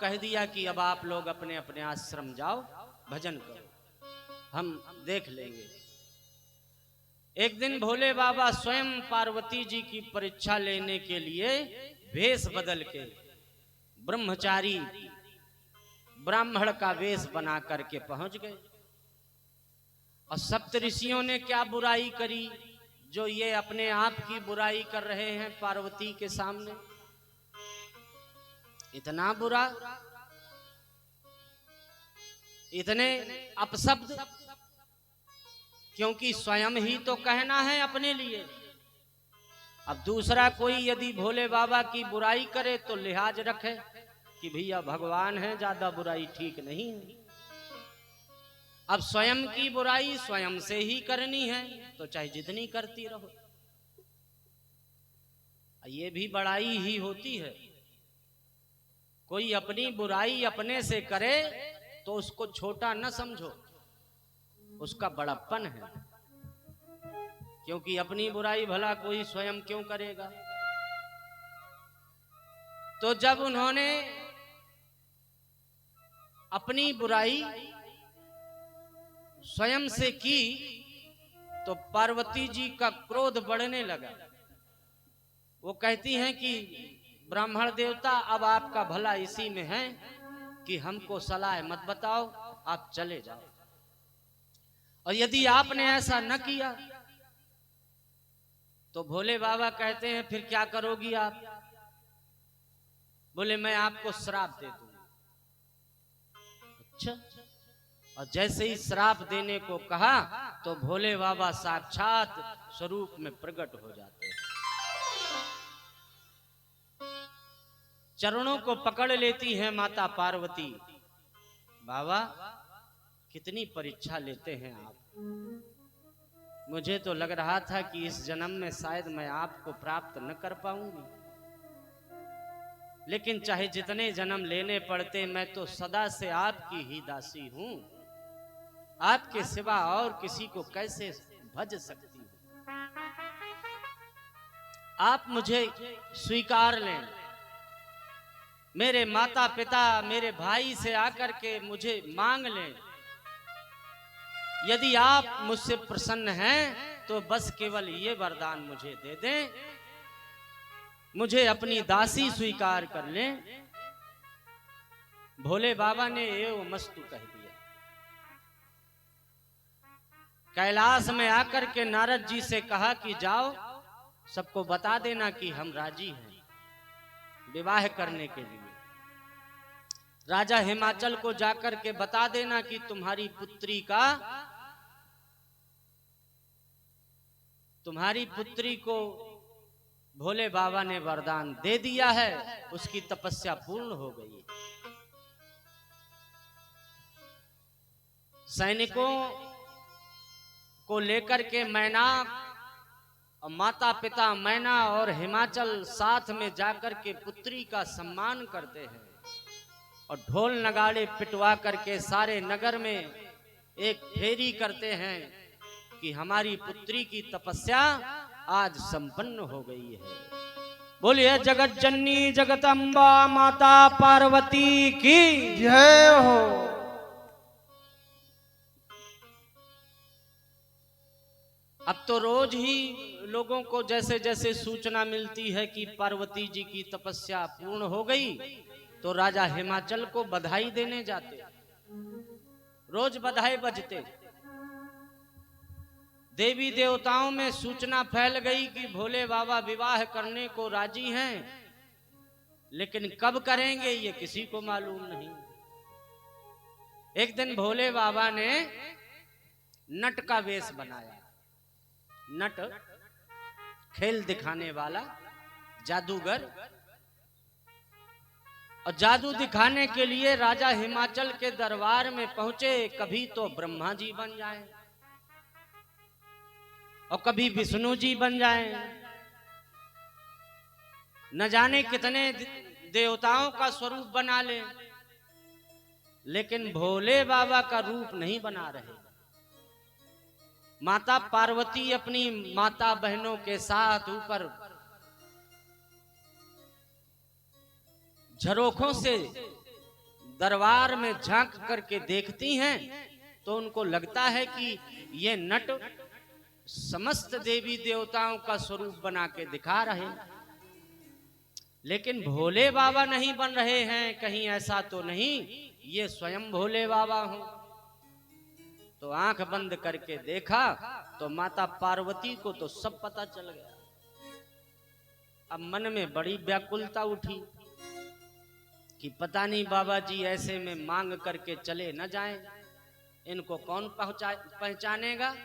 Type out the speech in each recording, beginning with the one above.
कह दिया कि अब आप लोग अपने अपने आश्रम जाओ, भजन करो, हम देख लेंगे। एक दिन भोले बाबा स्वयं पार्वती जी की परीक्षा लेने के लिए वेश बदल के ब्रह्मचारी ब्राह्मण का वेश बना करके पहुंच गए। और सप्त ऋषियों ने क्या बुराई करी जो ये अपने आप की बुराई कर रहे हैं पार्वती के सामने? इतना बुरा, इतने अपशब्द, क्योंकि स्वयं ही तो कहना है अपने लिए। अब दूसरा कोई यदि भोले बाबा की बुराई करे तो लिहाज रखे कि भैया भगवान है, ज्यादा बुराई ठीक नहीं है। अब स्वयं की बुराई स्वयं से ही करनी है तो चाहे जितनी करती रहो। ये भी बड़ाई ही होती है। कोई अपनी बुराई अपने से करे तो उसको छोटा न समझो, उसका बड़प्पन है। क्योंकि अपनी बुराई भला कोई स्वयं क्यों करेगा? तो जब उन्होंने अपनी बुराई स्वयं से की तो पार्वती जी का क्रोध बढ़ने लगा। वो कहती हैं कि ब्राह्मण देवता, अब आपका भला इसी में है कि हमको सलाह मत बताओ, आप चले जाओ। और यदि आपने ऐसा न किया तो भोले बाबा कहते हैं फिर क्या करोगी आप? बोले मैं आपको श्राप दे दूंगा। अच्छा। और जैसे ही श्राप देने को कहा तो भोले बाबा साक्षात स्वरूप में प्रकट हो जाते हैं। चरणों को पकड़ लेती हैं माता पार्वती। बाबा कितनी परीक्षा लेते हैं आप। मुझे तो लग रहा था कि इस जन्म में शायद मैं आपको प्राप्त न कर पाऊंगी, लेकिन चाहे जितने जन्म लेने पड़ते मैं तो सदा से आपकी ही दासी हूं। आपके सिवा और किसी को कैसे भज सकती हूं? आप मुझे स्वीकार लें। मेरे माता पिता, मेरे भाई से आकर के मुझे मांग लें। यदि आप मुझसे प्रसन्न हैं तो बस केवल ये वरदान मुझे दे दें, मुझे अपनी दासी स्वीकार कर लें। भोले बाबा ने एवं मस्तु कह दिया। कैलाश में आकर के नारद जी से कहा कि जाओ सबको बता देना कि हम राजी हैं विवाह करने के लिए। राजा हिमाचल को जाकर के बता देना कि तुम्हारी पुत्री को भोले बाबा ने वरदान दे दिया है, उसकी तपस्या पूर्ण हो गई। सैनिकों को लेकर के मैना और माता पिता मैना और हिमाचल साथ में जाकर के पुत्री का सम्मान करते हैं और ढोल नगाड़े पिटवा करके सारे नगर में एक फेरी करते हैं कि हमारी पुत्री की तपस्या आज संपन्न हो गई है। बोलिए जगत जननी जगदम्बा माता पार्वती की जय हो। अब तो रोज ही लोगों को जैसे जैसे सूचना मिलती है कि पार्वती जी की तपस्या पूर्ण हो गई तो राजा हिमाचल को बधाई देने जाते। रोज बधाई बजते। देवी देवताओं में सूचना फैल गई कि भोले बाबा विवाह करने को राजी हैं, लेकिन कब करेंगे ये किसी को मालूम नहीं। एक दिन भोले बाबा ने नट का वेश बनाया। नट खेल दिखाने वाला जादूगर। और जादू दिखाने के लिए राजा हिमाचल के दरबार में पहुंचे। कभी तो ब्रह्मा जी बन जाएं और कभी विष्णु जी बन जाएं। न जाने कितने देवताओं का स्वरूप बना ले, लेकिन भोले बाबा का रूप नहीं बना रहे। माता पार्वती अपनी माता बहनों के साथ ऊपर झरोखों से दरबार में झांक करके देखती हैं तो उनको लगता है कि ये नट समस्त देवी देवताओं का स्वरूप बना के दिखा रहे, लेकिन भोले बाबा नहीं बन रहे हैं, कहीं ऐसा तो नहीं ये स्वयं भोले बाबा हो। तो आंख बंद करके देखा तो माता पार्वती को तो सब पता चल गया। अब मन में बड़ी व्याकुलता उठी कि पता नहीं बाबा जी ऐसे में मांग करके चले न जाएं, इनको कौन पहचानेगा,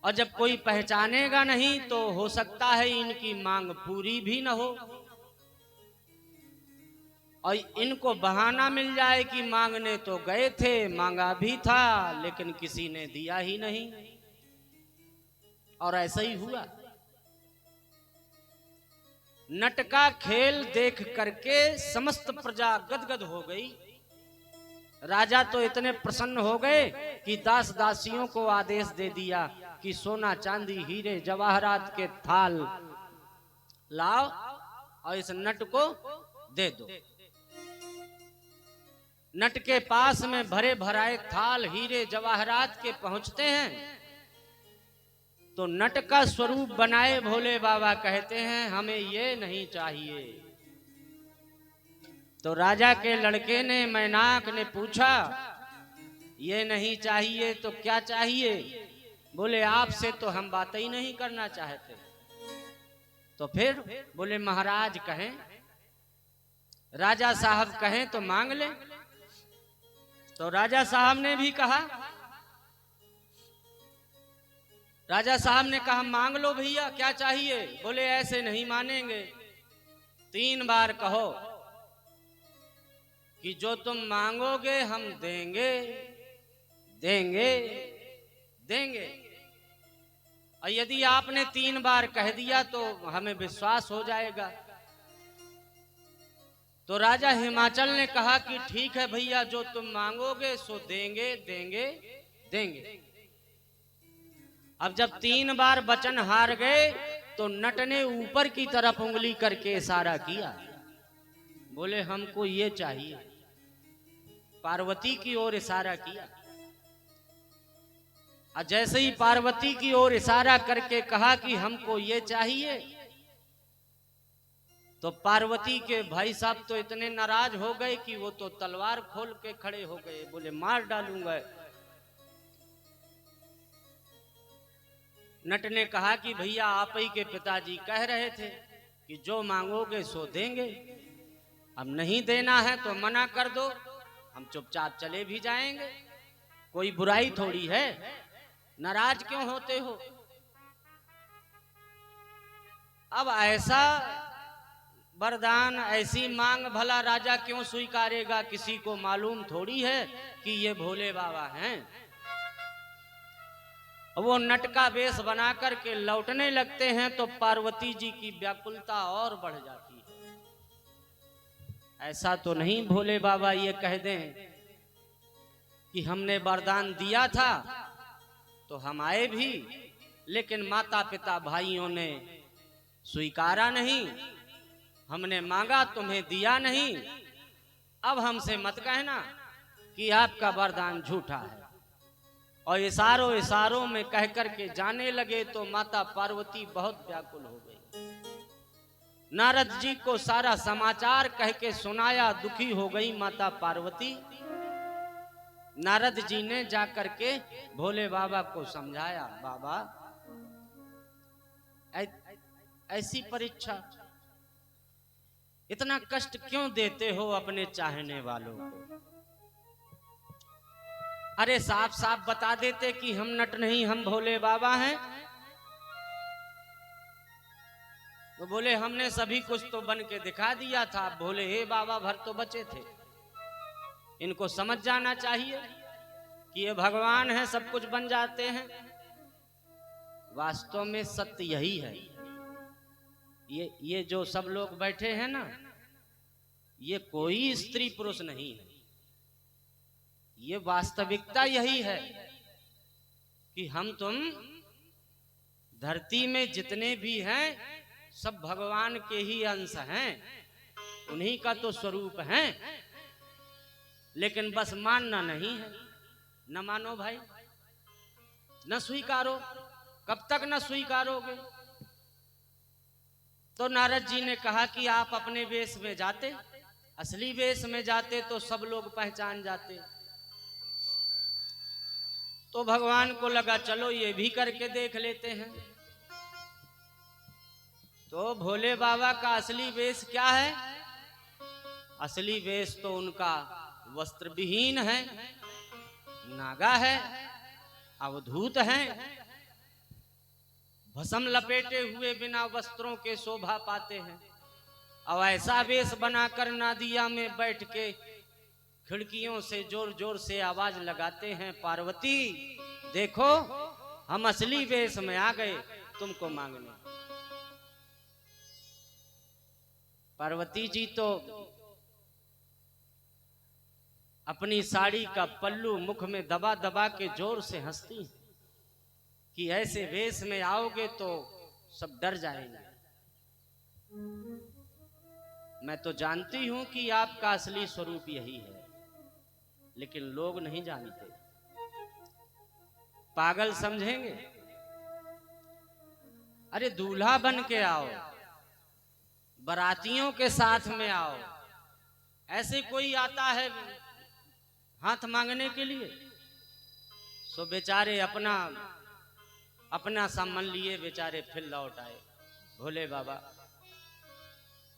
और जब कोई पहचानेगा नहीं तो हो सकता है इनकी मांग पूरी भी न हो, और इनको बहाना मिल जाए कि मांगने तो गए थे, मांगा भी था लेकिन किसी ने दिया ही नहीं। और ऐसा ही हुआ। नट का खेल देख करके समस्त प्रजा गदगद हो गई। राजा तो इतने प्रसन्न हो गए कि दास दासियों को आदेश दे दिया कि सोना चांदी हीरे जवाहरात के थाल लाओ और इस नट को दे दो। नट के पास में भरे भराए थाल हीरे जवाहरात के पहुंचते हैं तो नट का स्वरूप बनाए भोले बाबा कहते हैं हमें ये नहीं चाहिए। तो राजा के लड़के ने मैनाक ने पूछा ये नहीं चाहिए तो क्या चाहिए? बोले आपसे तो हम बात ही नहीं करना चाहते। तो फिर बोले महाराज कहें, राजा साहब कहें तो मांग ले। तो राजा साहब ने भी कहा, राजा साहब ने कहा मांग लो भैया क्या चाहिए? बोले ऐसे नहीं मानेंगे, 3 बार कहो कि जो तुम मांगोगे हम देंगे देंगे देंगे, और यदि आपने 3 बार कह दिया तो हमें विश्वास हो जाएगा। तो राजा हिमाचल ने कहा कि ठीक है भैया जो तुम मांगोगे सो देंगे देंगे देंगे। अब जब 3 बार वचन हार गए तो नट ने ऊपर की तरफ उंगली करके इशारा किया, बोले हमको ये चाहिए। पार्वती की ओर इशारा किया, और जैसे ही पार्वती की ओर इशारा करके कहा कि हमको ये चाहिए, तो पार्वती के भाई साहब तो इतने नाराज हो गए कि वो तो तलवार खोल के खड़े हो गए, बोले मार डालूंगा। नट ने कहा कि भैया आप ही के पिताजी कह रहे थे कि जो मांगोगे सो देंगे, अब नहीं देना है तो मना कर दो, हम चुपचाप चले भी जाएंगे, कोई बुराई थोड़ी है, नाराज क्यों होते हो? अब ऐसा वरदान ऐसी मांग भला राजा क्यों स्वीकारेगा? किसी को मालूम थोड़ी है कि ये भोले बाबा हैं। वो नट का वेश बना करके लौटने लगते हैं तो पार्वती जी की व्याकुलता और बढ़ जाती है। ऐसा तो नहीं भोले बाबा ये कह दें कि हमने वरदान दिया था तो हम आए भी, लेकिन माता पिता भाइयों ने स्वीकारा नहीं, हमने मांगा तुम्हें दिया नहीं, अब हमसे मत कहना कि आपका वरदान झूठा है। और इशारों इशारों में कह करके जाने लगे तो माता पार्वती बहुत व्याकुल हो गई। नारद जी को सारा समाचार कह के सुनाया, दुखी हो गई माता पार्वती। नारद जी ने जाकर के भोले बाबा को समझाया, बाबा ऐसी परीक्षा, इतना कष्ट क्यों देते हो अपने चाहने वालों को? अरे साफ साफ बता देते कि हम नट नहीं हम भोले बाबा हैं। तो बोले हमने सभी कुछ तो बन के दिखा दिया था, भोले हे बाबा भर तो बचे थे। इनको समझ जाना चाहिए कि ये भगवान है, सब कुछ बन जाते हैं। वास्तव में सत्य यही है। ये जो सब लोग बैठे हैं ना, ये कोई स्त्री पुरुष नहीं है। ये वास्तविकता यही है कि हम तुम धरती में जितने भी हैं सब भगवान के ही अंश हैं। उन्हीं का तो स्वरूप है, लेकिन बस मानना नहीं है। न मानो भाई, न स्वीकारो। कब तक न स्वीकारोगे? तो नारद जी ने कहा कि आप अपने वेश में जाते, असली वेश में जाते तो सब लोग पहचान जाते। तो भगवान को लगा चलो ये भी करके देख लेते हैं। तो भोले बाबा का असली वेश क्या है? असली वेश तो उनका वस्त्र विहीन है, नागा है, अवधूत है, भस्म लपेटे हुए बिना वस्त्रों के शोभा पाते हैं। और ऐसा वेश बनाकर नादिया में बैठ के खिड़कियों से जोर जोर से आवाज लगाते हैं, पार्वती देखो हम असली वेश में आ गए तुमको मांगने। पार्वती जी तो अपनी साड़ी का पल्लू मुख में दबा दबा के जोर से हंसती कि ऐसे वेश में आओगे तो सब डर जाएंगे। मैं तो जानती हूं कि आपका असली स्वरूप यही है, लेकिन लोग नहीं जानते, पागल समझेंगे। अरे दूल्हा बन के आओ, बारातियों के साथ में आओ। ऐसे कोई आता है हाथ मांगने के लिए? सो बेचारे अपना अपना सामान लिए बेचारे फिर लौट आए। भोले बाबा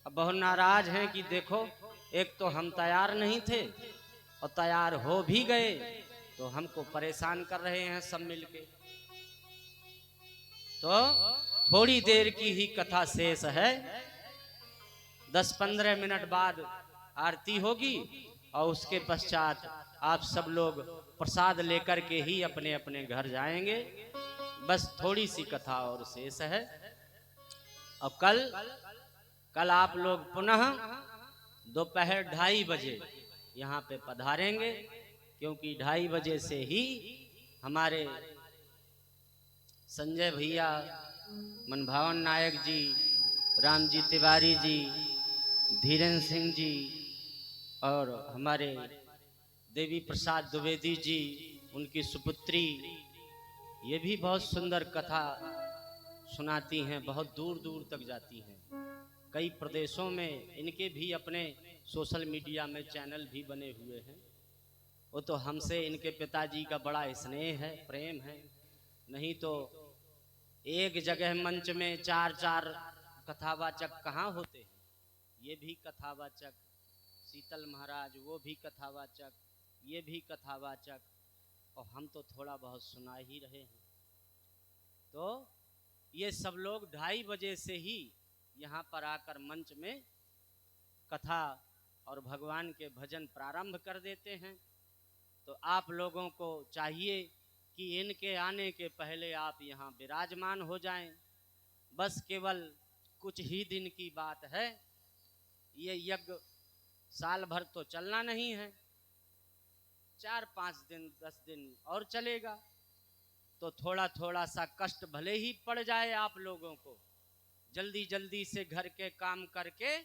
अब बहुत नाराज हैं कि देखो, एक तो हम तैयार नहीं थे और तैयार हो भी गए तो हमको परेशान कर रहे हैं सब मिलके। तो थोड़ी देर की ही कथा शेष है, 10-15 मिनट बाद आरती होगी और उसके पश्चात आप सब लोग प्रसाद लेकर के ही अपने अपने घर जाएंगे। बस थोड़ी सी कथा और शेष है। और कल आप लोग पुनः दोपहर 2:30 बजे यहाँ पे पधारेंगे, क्योंकि 2:30 बजे से ही हमारे संजय भैया, मनभावन नायक जी, रामजी तिवारी जी, धीरेन्द्र सिंह जी और हमारे देवी प्रसाद द्विवेदी जी, उनकी सुपुत्री, ये भी बहुत सुंदर कथा सुनाती हैं, बहुत दूर दूर तक जाती हैं। कई प्रदेशों में इनके भी अपने सोशल मीडिया में चैनल भी बने हुए हैं। वो तो हमसे इनके पिताजी का बड़ा स्नेह है, प्रेम है। नहीं तो एक जगह मंच में 4-4 कथावाचक कहाँ होते हैं। ये भी कथावाचक, शीतल महाराज वो भी कथावाचक, ये भी कथावाचक, और हम तो थोड़ा बहुत सुना ही रहे हैं। तो ये सब लोग 2:30 बजे से ही यहाँ पर आकर मंच में कथा और भगवान के भजन प्रारंभ कर देते हैं। तो आप लोगों को चाहिए कि इनके आने के पहले आप यहाँ विराजमान हो जाएं। बस केवल कुछ ही दिन की बात है। ये यज्ञ साल भर तो चलना नहीं है, 4-5 दिन 10 दिन और चलेगा। तो थोड़ा थोड़ा सा कष्ट भले ही पड़ जाए आप लोगों को, जल्दी जल्दी से घर के काम करके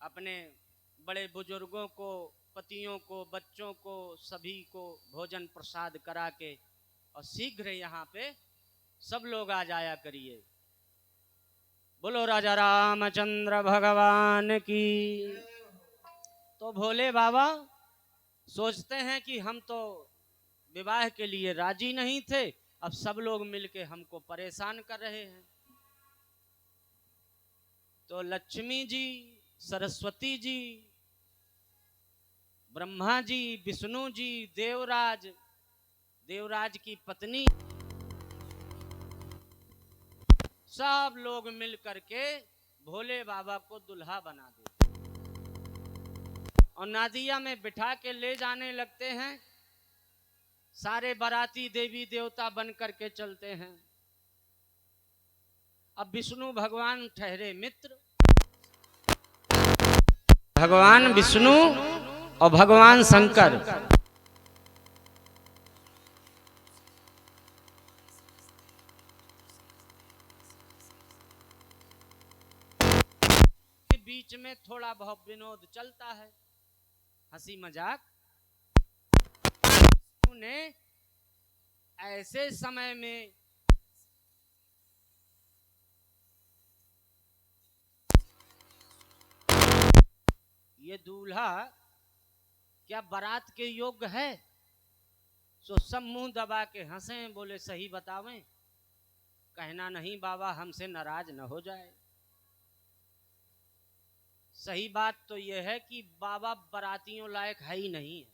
अपने बड़े बुजुर्गों को, पतियों को, बच्चों को, सभी को भोजन प्रसाद करा के और शीघ्र यहाँ पे सब लोग आ जाया करिए। बोलो राजा रामचंद्र भगवान की। तो भोले बाबा सोचते हैं कि हम तो विवाह के लिए राजी नहीं थे, अब सब लोग मिलके हमको परेशान कर रहे हैं। तो लक्ष्मी जी, सरस्वती जी, ब्रह्मा जी, विष्णु जी, देवराज, देवराज की पत्नी, सब लोग मिल करके भोले बाबा को दुल्हा बना देते और नादिया में बिठा के ले जाने लगते हैं। सारे बाराती देवी देवता बन करके चलते हैं। अब विष्णु भगवान ठहरे मित्र, भगवान विष्णु और भगवान शंकर के बीच में थोड़ा बहुत विनोद चलता है, हंसी मजाक। ने ऐसे समय में ये दूल्हा क्या बारात के योग्य है? सो सब मुंह दबा के हंसे, बोले सही बतावें। कहना नहीं बाबा, हमसे नाराज न हो जाए। सही बात तो यह है कि बाबा बारातियों लायक है ही नहीं है।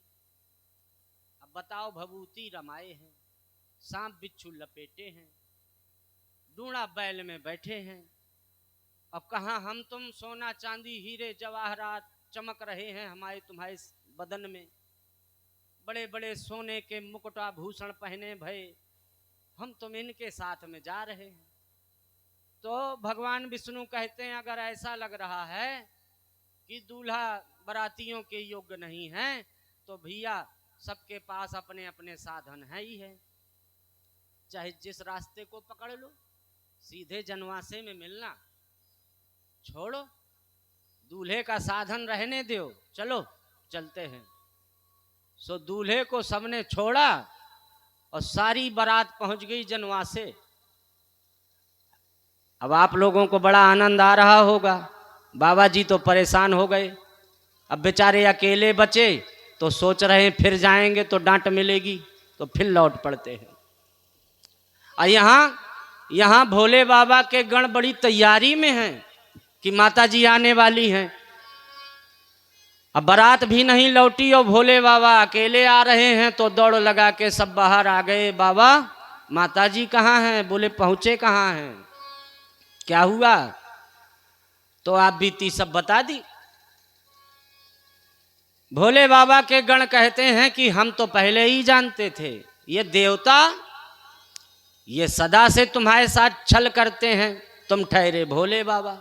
अब बताओ, भभूति रमाए हैं, सांप बिच्छू लपेटे हैं, डूड़ा बैल में बैठे हैं। अब कहाँ हम तुम सोना चांदी हीरे जवाहरात चमक रहे हैं हमारे तुम्हारे बदन में, बड़े बड़े सोने के मुकुटा भूषण पहने भय हम तुम इनके साथ में जा रहे हैं। तो भगवान विष्णु कहते हैं, अगर ऐसा लग रहा है कि दूल्हा बारातियों के योग्य नहीं है, तो भैया सबके पास अपने अपने साधन है ही है। चाहे जिस रास्ते को पकड़ लो, सीधे जनवासे में मिलना छोड़ो, दूल्हे का साधन रहने दो, चलो चलते हैं। सो दूल्हे को सबने छोड़ा और सारी बारात पहुंच गई जनवासे। अब आप लोगों को बड़ा आनंद आ रहा होगा, बाबा जी तो परेशान हो गए। अब बेचारे अकेले बचे तो सोच रहे हैं फिर जाएंगे तो डांट मिलेगी, तो फिर लौट पड़ते हैं। और यहाँ भोले बाबा के गण बड़ी तैयारी में हैं कि माता जी आने वाली हैं। अब बारात भी नहीं लौटी और भोले बाबा अकेले आ रहे हैं, तो दौड़ लगा के सब बाहर आ गए। बाबा माता जी कहाँ हैं? बोले पहुंचे कहाँ हैं, क्या हुआ? तो आप बीती सब बता दी। भोले बाबा के गण कहते हैं कि हम तो पहले ही जानते थे, ये देवता ये सदा से तुम्हारे साथ छल करते हैं। तुम ठहरे भोले बाबा,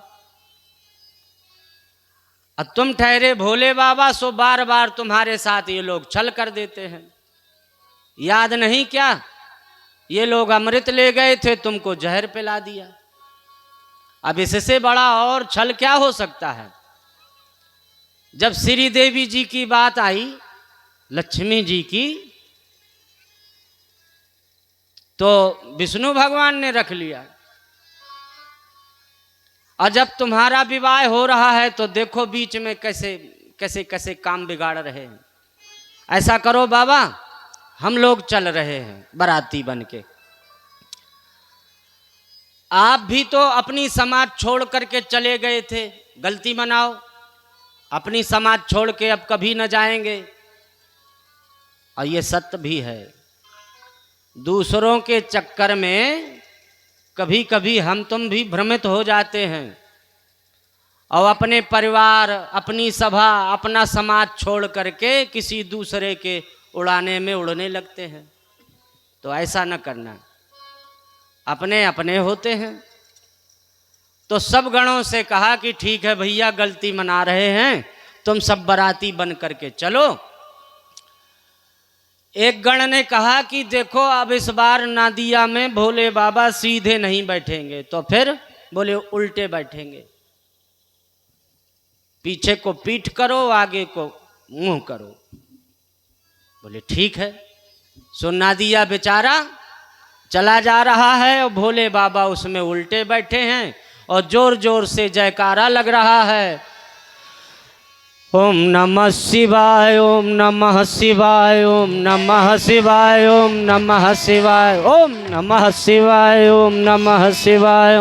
अब तुम ठहरे भोले बाबा, सो बार बार तुम्हारे साथ ये लोग छल कर देते हैं। याद नहीं क्या, ये लोग अमृत ले गए थे, तुमको जहर पिला दिया। अब इससे बड़ा और छल क्या हो सकता है? जब श्री देवी जी की बात आई, लक्ष्मी जी की, तो विष्णु भगवान ने रख लिया। और जब तुम्हारा विवाह हो रहा है तो देखो बीच में कैसे कैसे कैसे काम बिगाड़ रहे हैं। ऐसा करो बाबा, हम लोग चल रहे हैं बाराती बन के, आप भी तो अपनी समाज छोड़ करके चले गए थे, गलती मनाओ, अपनी समाज छोड़ के अब कभी न जाएंगे। और ये सत्य भी है, दूसरों के चक्कर में कभी कभी हम तुम भी भ्रमित हो जाते हैं और अपने परिवार, अपनी सभा, अपना समाज छोड़ करके किसी दूसरे के उड़ाने में उड़ने लगते हैं। तो ऐसा न करना, अपने अपने होते हैं। तो सब गणों से कहा कि ठीक है भैया, गलती मना रहे हैं, तुम सब बाराती बन करके चलो। एक गण ने कहा कि देखो अब इस बार नादिया में भोले बाबा सीधे नहीं बैठेंगे, तो फिर बोले उल्टे बैठेंगे, पीछे को पीठ करो, आगे को मुंह करो। बोले ठीक है। सो नादिया बेचारा चला जा रहा है और भोले बाबा उसमें उल्टे बैठे हैं और जोर जोर से जयकारा लग रहा है, ओम नमः शिवाय, ओम नमः शिवाय, ओम नमः शिवाय, ओम नमः शिवाय, ओम नमः शिवाय, ओम नमः शिवाय।